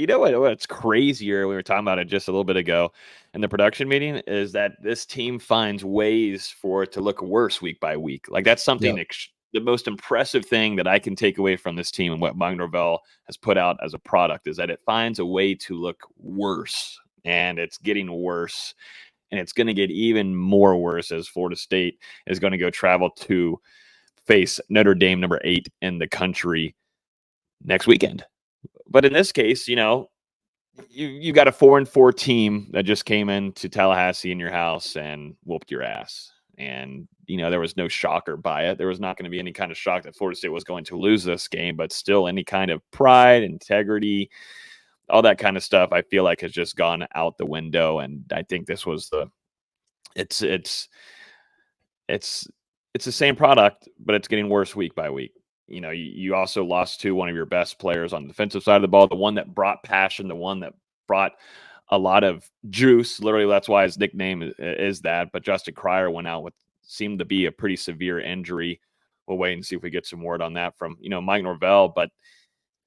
You know what's crazier? We were talking about it just a little bit ago in the production meeting is that this team finds ways for it to look worse week by week. Like that's something the most impressive thing that I can take away from this team and what Norvell has put out as a product is that it finds a way to look worse, and it's getting worse, and it's going to get even more worse as Florida State is going to go travel to face Notre Dame, number 8 in the country, next weekend. But in this case, you got a 4-4 team that just came into Tallahassee in your house and whooped your ass. And, there was no shocker by it. There was not going to be any kind of shock that Florida State was going to lose this game, but still any kind of pride, integrity, all that kind of stuff, I feel like has just gone out the window. And I think this was it's the same product, but it's getting worse week by week. You also lost to one of your best players on the defensive side of the ball, the one that brought passion, the one that brought a lot of juice. Literally, that's why his nickname is that. But Justin Cryer went out with seemed to be a pretty severe injury. We'll wait and see if we get some word on that from, Mike Norvell. But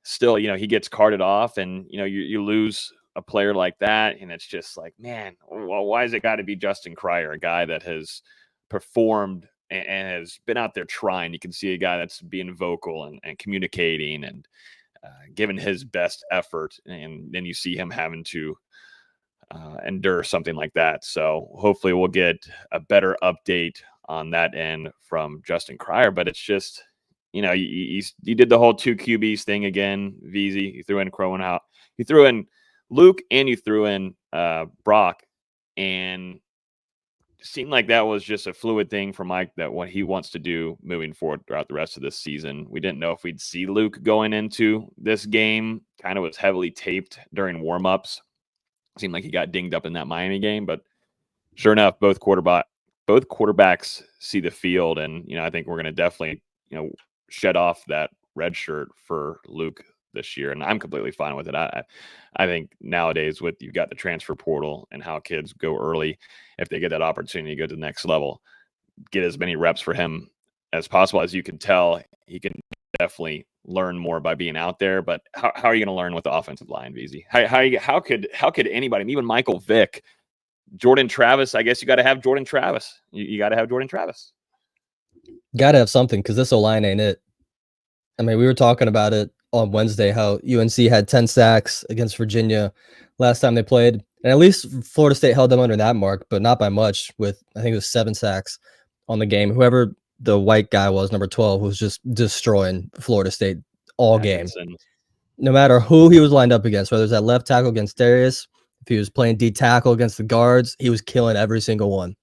still, he gets carted off, and, you lose a player like that. And it's just like, man, well, why has it got to be Justin Cryer, a guy that has performed and has been out there trying? You can see a guy that's being vocal and communicating and giving his best effort. And then you see him having to endure something like that. So hopefully we'll get a better update on that end from Justin Cryer. But it's just, you did the whole 2 QBs thing again, VZ. You threw in Crowan out. You threw in Luke and you threw in Brock. And seemed like that was just a fluid thing for Mike, that what he wants to do moving forward throughout the rest of this season. We didn't know if we'd see Luke going into this game. Kind of was heavily taped during warmups. Seemed like he got dinged up in that Miami game, but sure enough, both quarterbacks see the field, and I think we're going to definitely shed off that red shirt for Luke this year, and I'm completely fine with it. I think nowadays, with you've got the transfer portal and how kids go early, if they get that opportunity to go to the next level, get as many reps for him as possible. As you can tell, he can definitely learn more by being out there. But how are you going to learn with the offensive line, VZ? How could anybody, even Michael Vick, Jordan Travis? I guess you got to have Jordan Travis. You got to have Jordan Travis. Got to have something, because this O-line ain't it. I mean, we were talking about it on Wednesday, how UNC had 10 sacks against Virginia last time they played. And at least Florida State held them under that mark, but not by much, with, I think it was 7 sacks on the game. Whoever the white guy was, number 12, was just destroying Florida State all game. No matter who he was lined up against, whether it was that left tackle against Darius, if he was playing D tackle against the guards, he was killing every single one.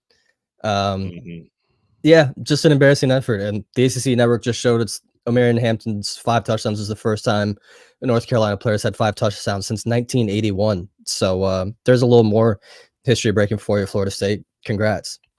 Yeah, just an embarrassing effort. And the ACC network just showed it's Omarion Hampton's 5 touchdowns is the first time a North Carolina players had 5 touchdowns since 1981. So there's a little more history breaking for you, Florida State. Congrats.